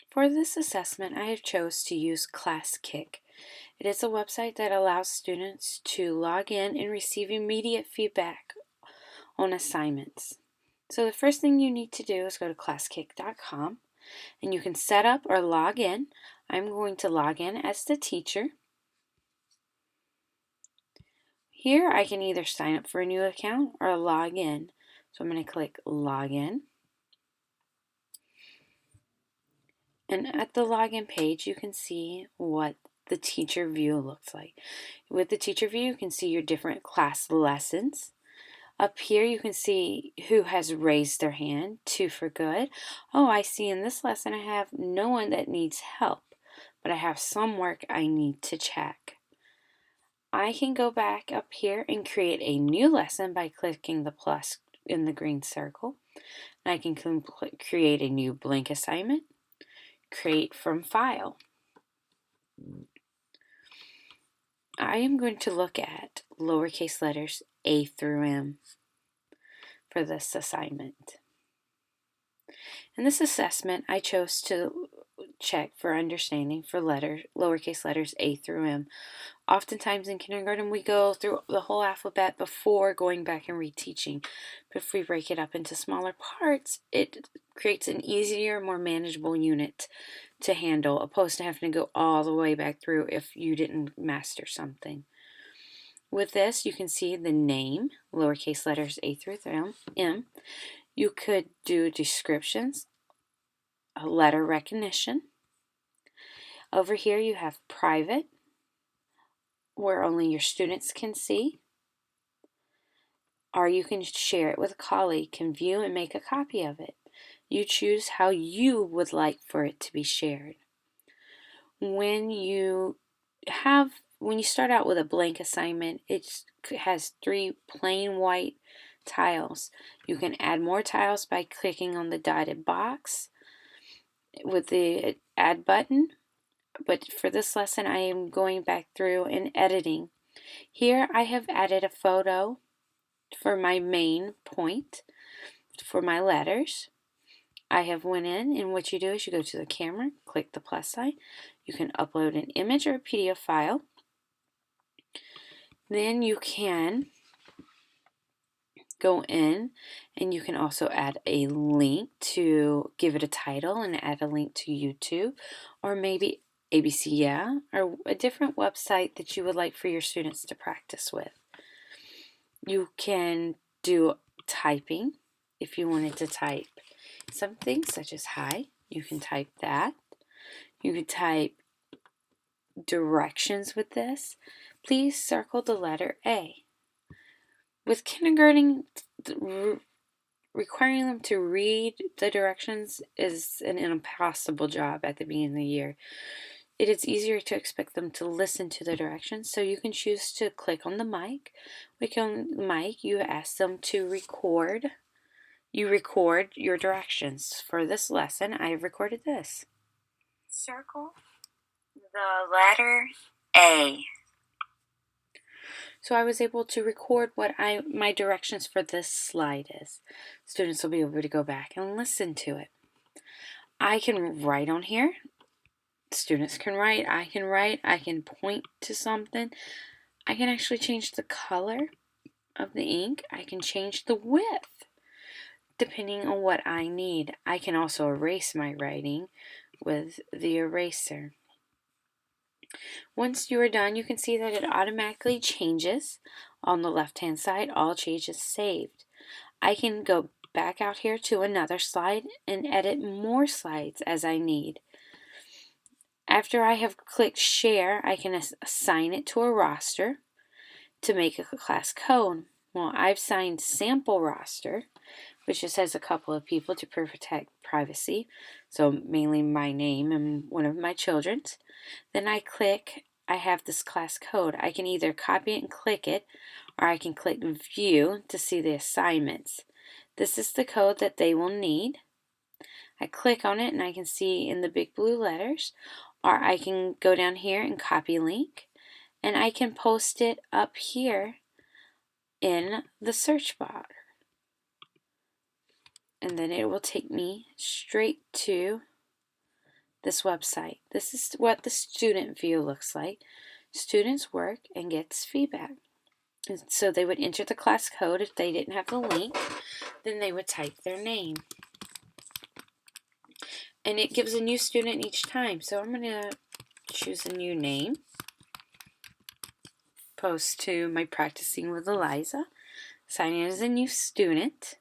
For this assessment, I have chose to use ClassKick. It is a website that allows students to log in and receive immediate feedback on assignments. So the first thing you need to do is go to classkick.com and you can set up or log in. I'm going to log in as the teacher. Here I can either sign up for a new account or log in. So I'm going to click login. And at the login page, you can see what the teacher view looks like. With the teacher view, you can see your different class lessons. Up here, you can see who has raised their hand, 2 for good. Oh, I see in this lesson I have no one that needs help, but I have some work I need to check. I can go back up here and create a new lesson by clicking the plus in the green circle. And I can create a new blank assignment, create from file. I am going to look at lowercase letters A through M for this assignment. In this assessment, I chose to check for understanding for lowercase letters A through M. Oftentimes in kindergarten, we go through the whole alphabet before going back and reteaching. But if we break it up into smaller parts, it creates an easier, more manageable unit to handle, opposed to having to go all the way back through if you didn't master something. With this, you can see the name, lowercase letters A through M. You could do descriptions, a letter recognition. Over here you have private, where only your students can see. Or you can share it with a colleague, can view and make a copy of it. You choose how you would like for it to be shared. When you start out with a blank assignment, it has 3 plain white tiles. You can add more tiles by clicking on the dotted box with the add button. But for this lesson, I am going back through and editing. Here I have added a photo for my main point for my letters. I have went in, and what you do is you go to the camera, click the plus sign. You can upload an image or a PDF file. Then you can go in and you can also add a link to give it a title and add a link to YouTube or maybe ABC Yeah or a different website that you would like for your students to practice with. You can do typing if you wanted to type something such as hi. You can type that. You can type directions with this. Please circle the letter A. With kindergarten, requiring them to read the directions is an impossible job at the beginning of the year. It is easier to expect them to listen to the directions, so you can choose to click on the mic. Click on the mic, you ask them to record. You record your directions. For this lesson, I have recorded this. Circle the letter A. So I was able to record what my directions for this slide is. Students will be able to go back and listen to it. I can write on here. Students can write. I can write. I can point to something. I can actually change the color of the ink. I can change the width depending on what I need. I can also erase my writing with the eraser. Once you are done, you can see that it automatically changes. On the left-hand side, all changes saved. I can go back out here to another slide and edit more slides as I need. After I have clicked share, I can assign it to a roster to make a class code. Well, I've signed sample roster, which just has a couple of people to protect privacy, so mainly my name and one of my children's. Then I have this class code. I can either copy it and click it, or I can click view to see the assignments. This is the code that they will need. I click on it and I can see in the big blue letters, or I can go down here and copy link, and I can post it up here in the search bar. And then it will take me straight to this website. This is what the student view looks like. Students work and gets feedback. And so they would enter the class code. If they didn't have the link, then they would type their name. And it gives a new student each time. So I'm going to choose a new name. Post to my Practicing with Eliza. Sign in as a new student.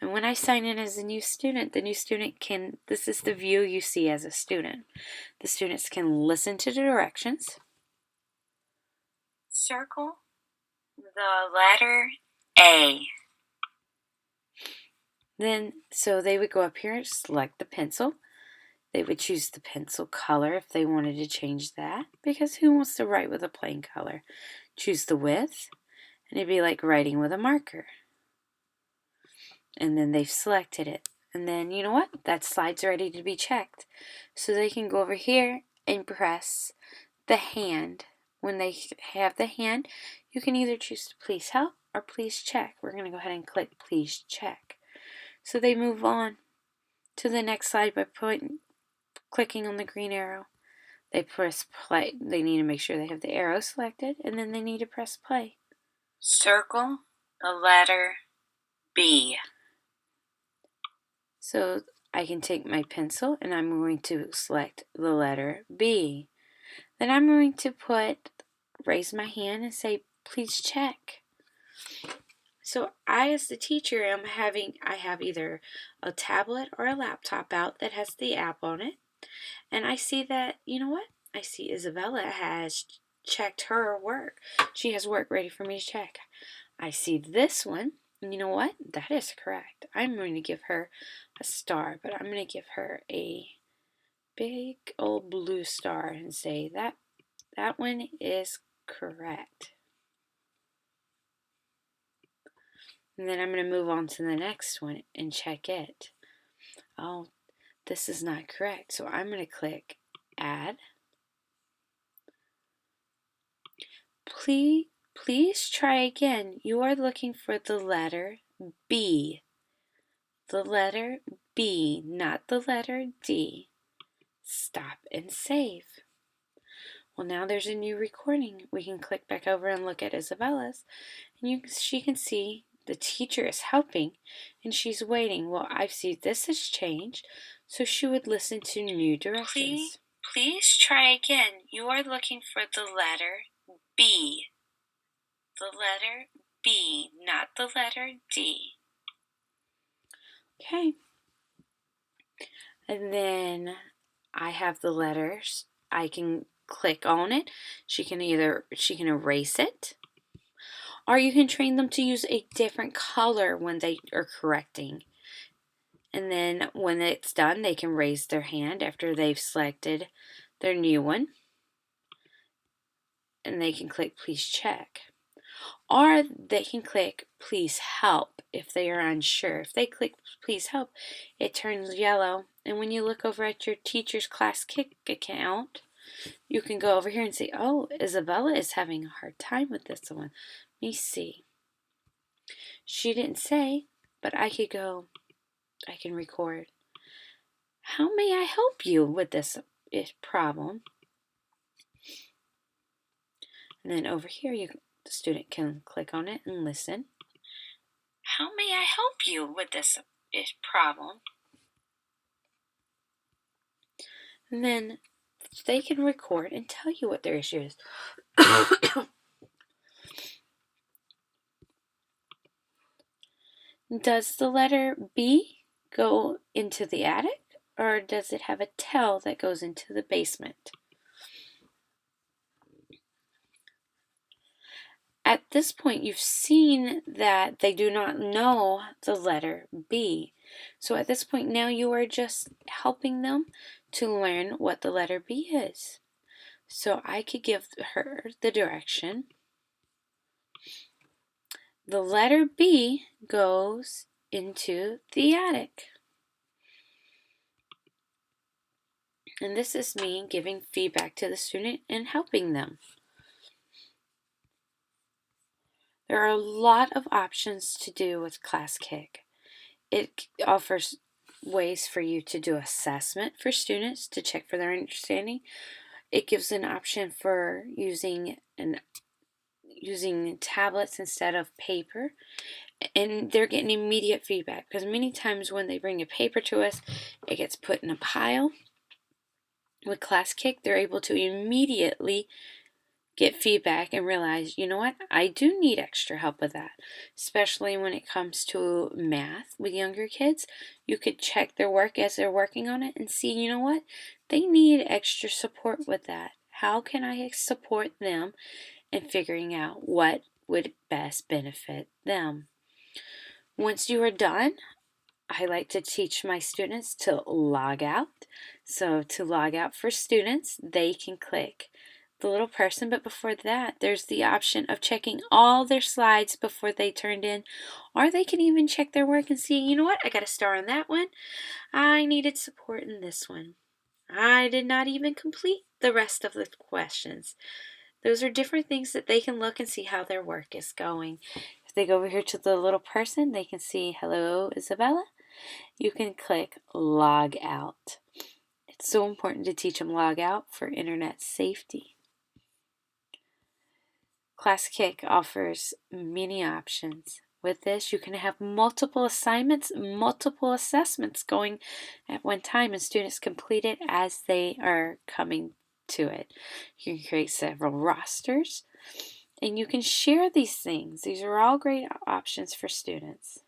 And when I sign in as a new student, the new student can, this is the view you see as a student. The students can listen to the directions. Circle the letter A. Then, so they would go up here and select the pencil. They would choose the pencil color if they wanted to change that, because who wants to write with a plain color? Choose the width, and it'd be like writing with a marker. And then they've selected it. And then, you know what? That slide's ready to be checked. So they can go over here and press the hand. When they have the hand, you can either choose to please help or please check. We're going to go ahead and click please check. So they move on to the next slide by clicking on the green arrow. They press play. They need to make sure they have the arrow selected, and then they need to press play. Circle the letter B. So I can take my pencil and I'm going to select the letter B. Then I'm going to raise my hand and say, please check. So I, as the teacher, I have either a tablet or a laptop out that has the app on it. And I see that, you know what? I see Isabella has checked her work. She has work ready for me to check. I see this one. And you know what? That is correct. I'm going to give her a star, but I'm going to give her a big old blue star and say that one is correct. And then I'm going to move on to the next one and check it. Oh, this is not correct. So I'm going to click add. Please try again. You are looking for the letter B. The letter B, not the letter D. Stop and save. Well, now there's a new recording. We can click back over and look at Isabella's, and she can see the teacher is helping, and she's waiting. Well, I see this has changed, so she would listen to new directions. Please try again. You are looking for the letter B. The letter B, not the letter D. Okay. And then I have the letters. I can click on it. She can erase it, or you can train them to use a different color when they are correcting. And then when it's done, they can raise their hand after they've selected their new one. And they can click please check. Or they can click please help if they are unsure. If they click please help, it turns yellow. And when you look over at your teacher's ClassKick account, you can go over here and say, oh, Isabella is having a hard time with this one. Let me see. She didn't say, but I can record. How may I help you with this problem? And then over here, the student can click on it and listen. How may I help you with this problem? And then they can record and tell you what their issue is. Does the letter B go into the attic, or does it have a tail that goes into the basement? At this point, you've seen that they do not know the letter B. So at this point now you are just helping them to learn what the letter B is. So I could give her the direction. The letter B goes into the attic. And this is me giving feedback to the student and helping them. There are a lot of options to do with ClassKick. It offers ways for you to do assessment for students to check for their understanding. It gives an option for using tablets instead of paper, and they're getting immediate feedback, because many times when they bring a paper to us, it gets put in a pile. With ClassKick, they're able to immediately get feedback and realize, you know what, I do need extra help with that. Especially when it comes to math with younger kids, you could check their work as they're working on it and see, you know what, they need extra support with that. How can I support them in figuring out what would best benefit them? Once you are done, I like to teach my students to log out. So to log out for students, they can click the little person, but before that, there's the option of checking all their slides before they turned in, or they can even check their work and see, you know what, I got a star on that one. I needed support in this one. I did not even complete the rest of the questions. Those are different things that they can look and see how their work is going. If they go over here to the little person, they can see, hello, Isabella. You can click log out. It's so important to teach them log out for internet safety. ClassKick offers many options. With this, you can have multiple assignments, multiple assessments going at one time, and students complete it as they are coming to it. You can create several rosters, and you can share these things. These are all great options for students.